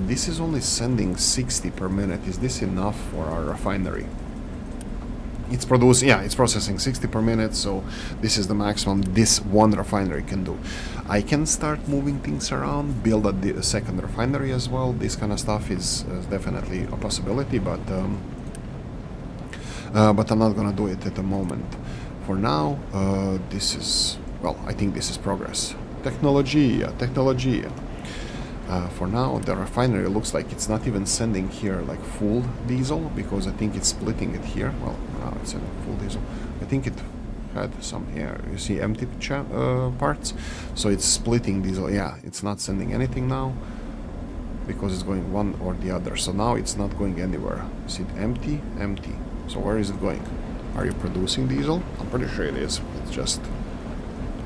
This is only sending 60 per minute. Is this enough for our refinery? It's producing, yeah, it's processing 60 per minute, so this is the maximum this one refinery can do. I can start moving things around, build a second refinery as well. This kind of stuff is definitely a possibility, but I'm not gonna do it at the moment. For now, this is, well, I think this is progress. Technology. For now, the refinery looks like it's not even sending here like full diesel, because I think it's splitting it here. Well, now it's sending full diesel. I think it had some here. You see empty parts, so it's splitting diesel. Yeah, it's not sending anything now because it's going one or the other. So now it's not going anywhere. See it empty, empty. So where is it going? Are you producing diesel? I'm pretty sure it is. It's just...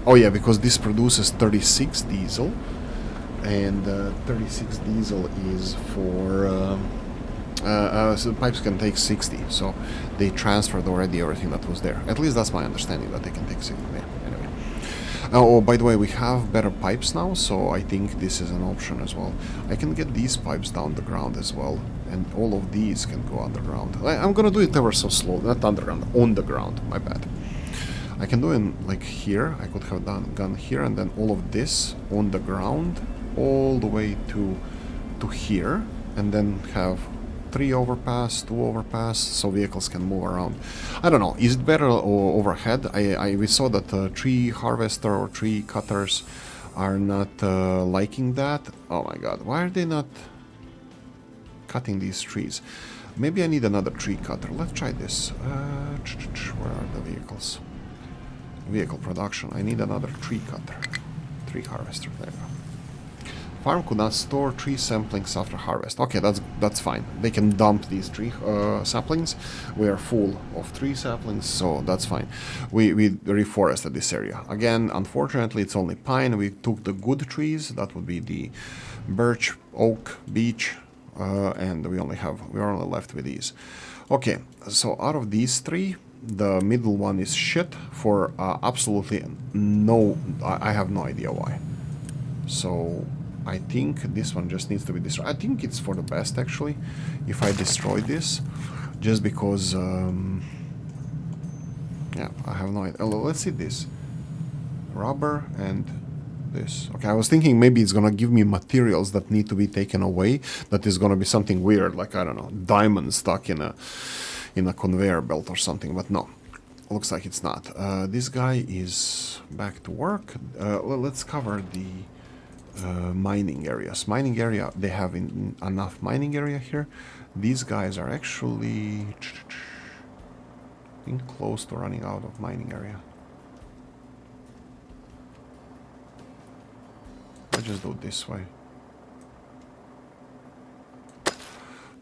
Oh yeah, because this produces 36 diesel. And 36 diesel is for... so the pipes can take 60. So they transferred already everything that was there. At least that's my understanding, that they can take 60. Yeah, anyway. Oh, by the way, we have better pipes now, so I think this is an option as well. I can get these pipes down the ground as well. And all of these can go underground. I'm gonna do it ever so slow, not underground, on the ground, my bad. I can do it like here, I could have gone here, and then all of this on the ground, all the way to here, and then have 3 overpass, 2 overpass, so vehicles can move around. I don't know, is it better or overhead? We saw that tree harvester or tree cutters are not liking that. Oh my god, why are they not cutting these trees? Maybe I need another tree cutter. Let's try this. Where are the vehicles? Vehicle production. I need another tree cutter. Tree harvester. There you go. Farm could not store tree samplings after harvest. Okay, that's fine. They can dump these tree saplings. We are full of tree saplings, so that's fine. We reforested this area. Again, unfortunately, it's only pine. We took the good trees. That would be the birch, oak, beech, and we're only left with these. Okay, so out of these 3, the middle one is shit for absolutely no... I have no idea why. So I think this one just needs to be destroyed. I think it's for the best, actually, if I destroy this, just because... yeah, I have no idea. Let's see this. Rubber and this. Okay, I was thinking maybe it's gonna give me materials that need to be taken away. That is gonna be something weird, like, I don't know, diamond stuck in a conveyor belt or something, but no. Looks like it's not. This guy is back to work. Let's cover the mining areas. Mining area, they have enough mining area here. These guys are actually getting close to running out of mining area. Let's just do it this way.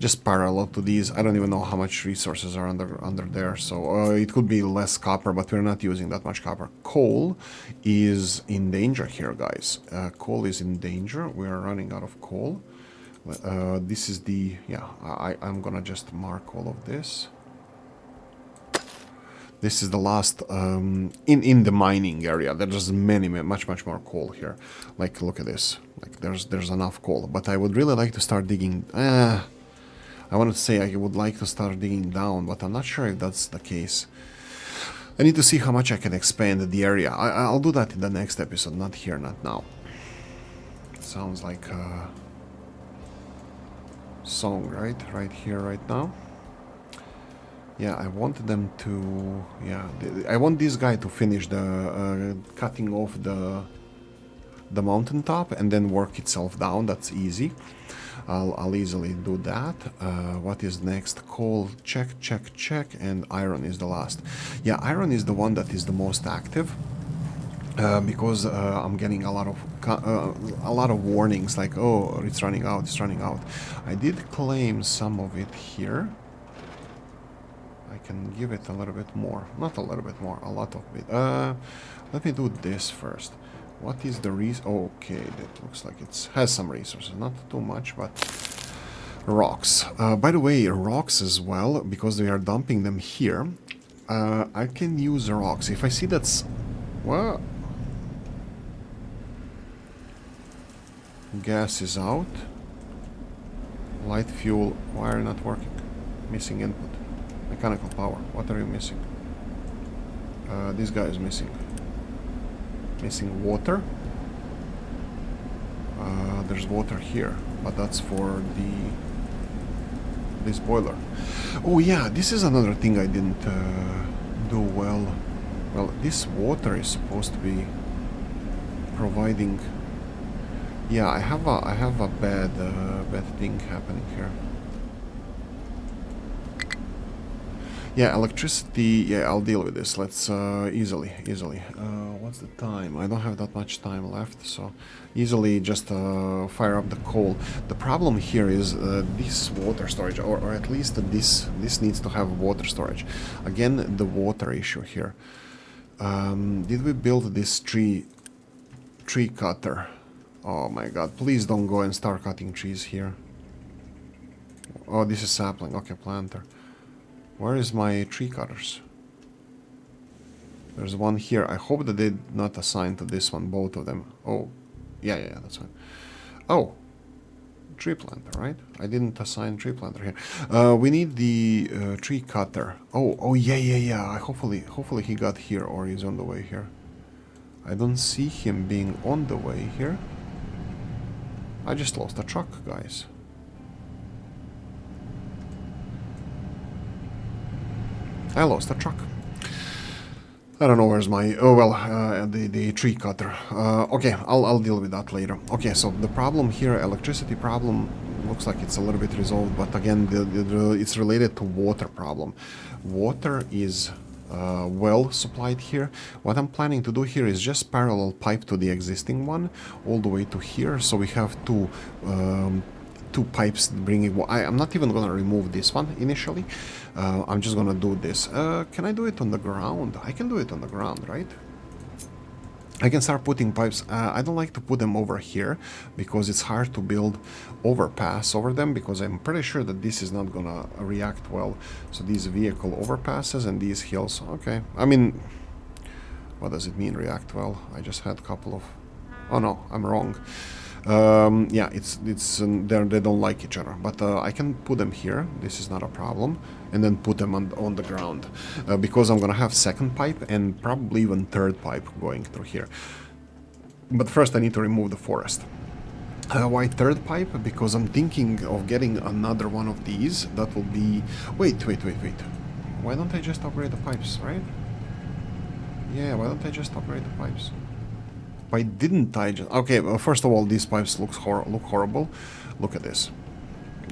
just parallel to these. I don't even know how much resources are under there, so it could be less copper, but we're not using that much copper. Coal is in danger here, guys. Coal is in danger. We are running out of coal. This is the, yeah, I'm gonna just mark all of this. This is the last, in the mining area, there's much more coal here. Like, look at this. Like, there's enough coal. But I would really like to start digging, I wanted to say I would like to start digging down, but I'm not sure if that's the case. I need to see how much I can expand the area. I'll do that in the next episode, not here, not now. Sounds like a song, right? Right here, right now. Yeah, I wanted them to... Yeah, I want this guy to finish the cutting off the mountaintop and then work itself down. That's easy. I'll easily do that. What is next? Coal, check, and iron is the last. Yeah, iron is the one that is the most active. Because I'm getting a lot of warnings like, oh, it's running out, it's running out. I did claim some of it here. I can give it a little bit more. Not a little bit more, a lot of it. Let me do this first. What is the reason? Okay, that looks like it has some resources. Not too much, but rocks. By the way, rocks as well, because we are dumping them here. I can use rocks. If I see that's... Well... Gas is out. Light fuel. Wire not working. Missing input. Mechanical power. What are you missing? This guy is missing. Missing water. There's water here, but that's for this boiler. Oh yeah, this is another thing I didn't do well. Well, this water is supposed to be providing. Yeah, I have a bad thing happening here. Yeah, electricity. Yeah, I'll deal with this. Let's easily. What's the time? I don't have that much time left, so easily just fire up the coal. The problem here is this water storage, or at least this needs to have water storage. Again, the water issue here. Did we build this tree cutter? Oh my god, please don't go and start cutting trees here. Oh, this is sapling. Okay, planter. Where is my tree cutters? There's one here. I hope that they did not assign to this one, both of them. Oh, yeah, that's fine. Oh, tree planter, right? I didn't assign tree planter here. We need the tree cutter. Oh, yeah. Hopefully he got here, or he's on the way here. I don't see him being on the way here. I just lost a truck, guys. I lost a truck. I don't know where's my... Oh, well, the tree cutter. Okay, I'll deal with that later. Okay, so the problem here, electricity problem, looks like it's a little bit resolved, but again, it's related to water problem. Water is well supplied here. What I'm planning to do here is just parallel pipe to the existing one all the way to here, so we have two pipes bringing... I'm not even gonna remove this one initially. I'm just gonna do this. Can I do it on the ground? I can do it on the ground, right? I can start putting pipes. I don't like to put them over here because it's hard to build overpass over them, because I'm pretty sure that this is not gonna react well. So these vehicle overpasses and these hills. Okay, I mean, what does it mean react well? I just had a couple of... Oh no, I'm wrong. Yeah, it's they don't like each other, but I can put them here. This is not a problem, and then put them on the ground because I'm gonna have second pipe and probably even third pipe going through here. But first I need to remove the forest. Why third pipe? Because I'm thinking of getting another one of these. That will be... Wait. Why don't I just upgrade the pipes, right? Yeah, why don't I just upgrade the pipes? Why didn't I just... Okay, well, first of all, these pipes look horrible. Look at this.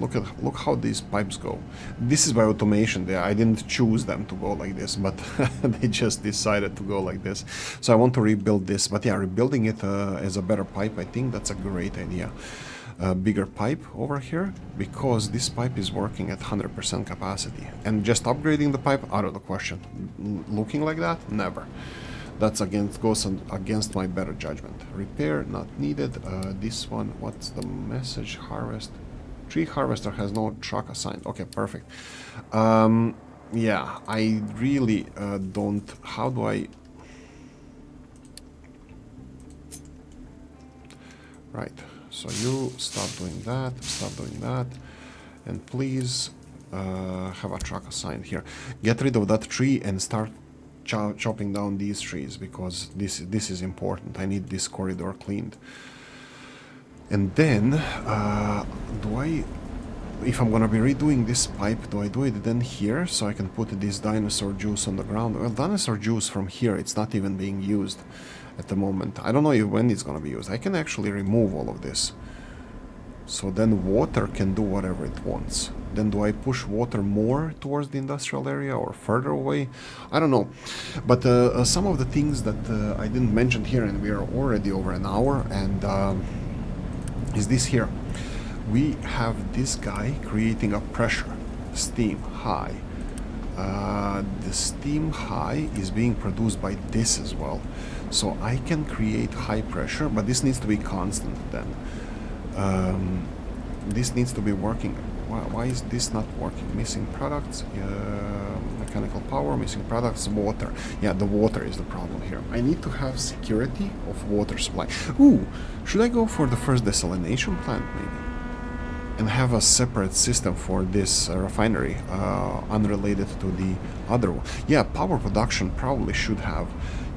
Look how these pipes go. This is by automation. I didn't choose them to go like this, but they just decided to go like this. So I want to rebuild this, but yeah, rebuilding it as a better pipe, I think that's a great idea. Bigger pipe over here, because this pipe is working at 100% capacity, and just upgrading the pipe, out of the question. Looking like that, never. That's goes against my better judgment. Repair not needed. This one, what's the message? Harvest. Tree harvester has no truck assigned. Okay, perfect. Yeah, I really don't. How do I? Right. So you stop doing that, and please have a truck assigned here. Get rid of that tree and start chopping down these trees, because this is important. I need this corridor cleaned. And then, if I'm gonna be redoing this pipe, do I do it then here, so I can put this dinosaur juice on the ground? Well, dinosaur juice from here, it's not even being used at the moment. I don't know when it's gonna be used. I can actually remove all of this. So then water can do whatever it wants. Then do I push water more towards the industrial area or further away? I don't know. But some of the things that I didn't mention here, and we are already over an hour, and is this here. We have this guy creating a pressure, steam high. The steam high is being produced by this as well. So I can create high pressure, but this needs to be constant then. This needs to be working. Why is this not working? Missing products, mechanical power, missing products, water. Yeah, the water is the problem here. I need to have security of water supply. Ooh, should I go for the first desalination plant maybe? And have a separate system for this refinery, unrelated to the other one. Yeah, power production probably should have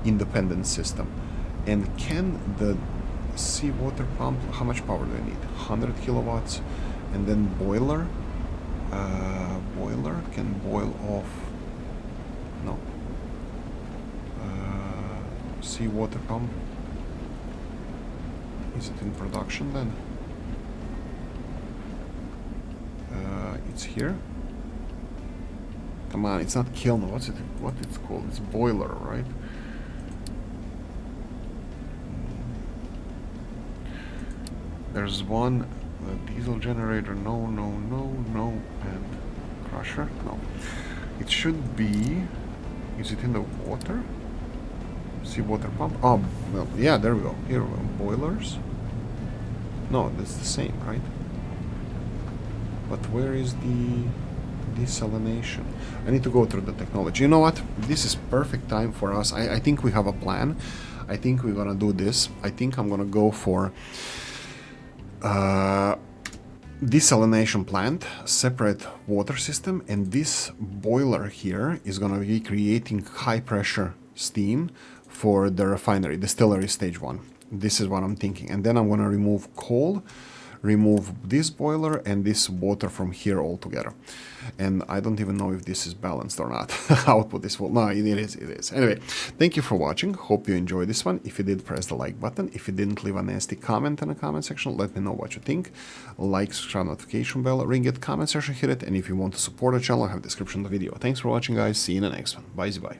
independent system. And can the seawater pump, how much power do I need? 100 kilowatts. And then boiler. Boiler can boil off. No. Seawater pump. Is it in production then? It's here. Come on, it's not kiln. What it's called? It's boiler, right? There's one diesel generator. No, and crusher. No, it should be. Is it in the water? Seawater pump. Oh, well, yeah. There we go. Here, boilers. No, that's the same, right? But where is the desalination? I need to go through the technology. You know what? This is perfect time for us. I think we have a plan. I think we're gonna do this. I think I'm gonna go for desalination plant, separate water system, and this boiler here is gonna be creating high pressure steam for the refinery, distillery stage 1. This is what I'm thinking. And then I'm gonna remove coal, remove this boiler and this water from here altogether. And I don't even know if this is balanced or not. Output is full. No, it is. Anyway, thank you for watching. Hope you enjoyed this one. If you did, press the like button. If you didn't, leave a nasty comment in the comment section. Let me know what you think. Like, subscribe, notification bell, ring it, comment section, hit it. And if you want to support the channel, I have a description of the video. Thanks for watching, guys. See you in the next one. Bye.